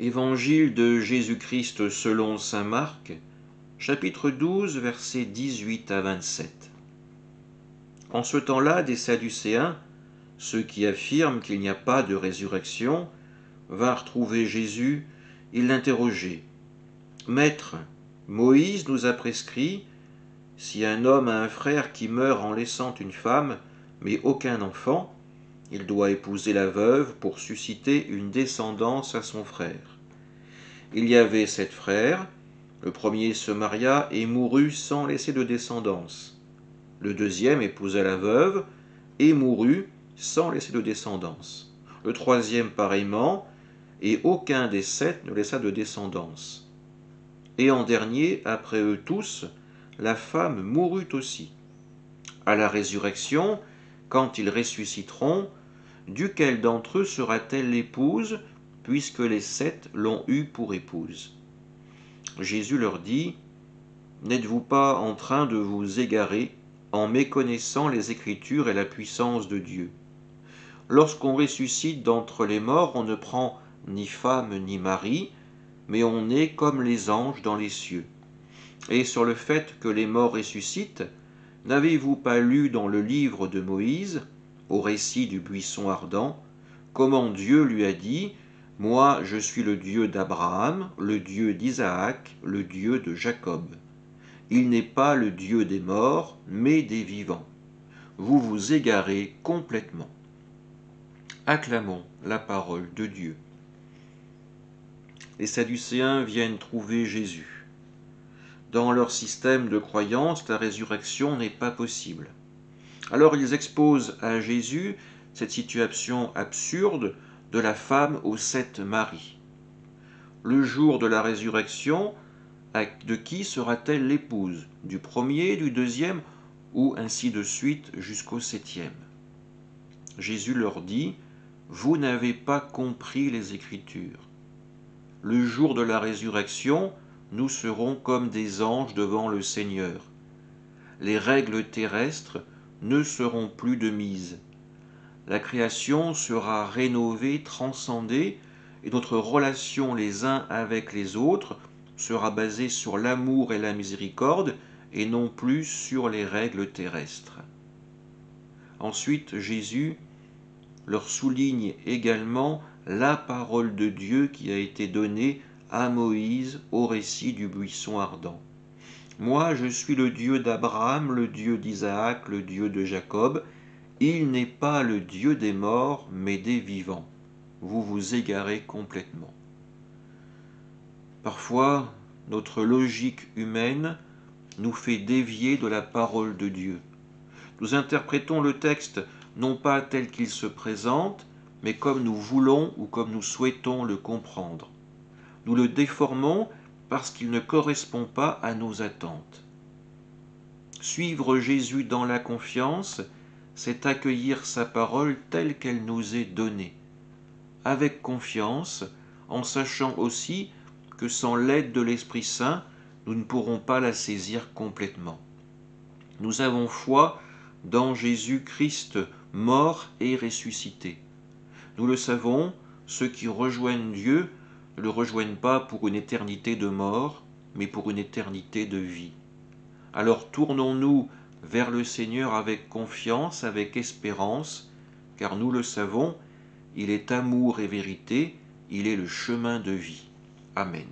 Évangile de Jésus-Christ selon saint Marc, chapitre 12, versets 18 à 27. En ce temps-là, des Sadducéens, ceux qui affirment qu'il n'y a pas de résurrection, vinrent trouver Jésus et l'interroger. « Maître, Moïse nous a prescrit, si un homme a un frère qui meurt en laissant une femme, mais aucun enfant, il doit épouser la veuve pour susciter une descendance à son frère. Il y avait 7 frères, le premier se maria et mourut sans laisser de descendance. Le deuxième épousa la veuve et mourut sans laisser de descendance. Le troisième pareillement, et aucun des 7 ne laissa de descendance. Et en dernier, après eux tous, la femme mourut aussi. À la résurrection, quand ils ressusciteront, duquel d'entre eux sera-t-elle l'épouse, puisque les 7 l'ont eue pour épouse? Jésus leur dit, « N'êtes-vous pas en train de vous égarer en méconnaissant les Écritures et la puissance de Dieu? Lorsqu'on ressuscite d'entre les morts, on ne prend ni femme ni mari, mais on est comme les anges dans les cieux. Et sur le fait que les morts ressuscitent, n'avez-vous pas lu dans le livre de Moïse, au récit du buisson ardent, comment Dieu lui a dit, « Moi, je suis le Dieu d'Abraham, le Dieu d'Isaac, le Dieu de Jacob. Il n'est pas le Dieu des morts, mais des vivants. Vous vous égarez complètement. » Acclamons la parole de Dieu. Les Sadducéens viennent trouver Jésus. Dans leur système de croyance, la résurrection n'est pas possible. Alors ils exposent à Jésus cette situation absurde de la femme aux 7 maris. Le jour de la résurrection, de qui sera-t-elle l'épouse? Du premier, du deuxième, ou ainsi de suite jusqu'au 7e? Jésus leur dit, « Vous n'avez pas compris les Écritures. Le jour de la résurrection, nous serons comme des anges devant le Seigneur. Les règles terrestres ne seront plus de mise. La création sera rénovée, transcendée, et notre relation les uns avec les autres sera basée sur l'amour et la miséricorde, et non plus sur les règles terrestres. » Ensuite, Jésus leur souligne également la parole de Dieu qui a été donnée à Moïse au récit du buisson ardent. « Moi, je suis le Dieu d'Abraham, le Dieu d'Isaac, le Dieu de Jacob. Il n'est pas le Dieu des morts, mais des vivants. Vous vous égarez complètement. » Parfois, notre logique humaine nous fait dévier de la parole de Dieu. Nous interprétons le texte non pas tel qu'il se présente, mais comme nous voulons ou comme nous souhaitons le comprendre. Nous le déformons parce qu'il ne correspond pas à nos attentes. Suivre Jésus dans la confiance, c'est accueillir sa parole telle qu'elle nous est donnée, avec confiance, en sachant aussi que sans l'aide de l'Esprit Saint, nous ne pourrons pas la saisir complètement. Nous avons foi dans Jésus-Christ mort et ressuscité. Nous le savons, ceux qui rejoignent Dieu ne le rejoignent pas pour une éternité de mort, mais pour une éternité de vie. Alors tournons-nous vers le Seigneur avec confiance, avec espérance, car nous le savons, il est amour et vérité, il est le chemin de vie. Amen.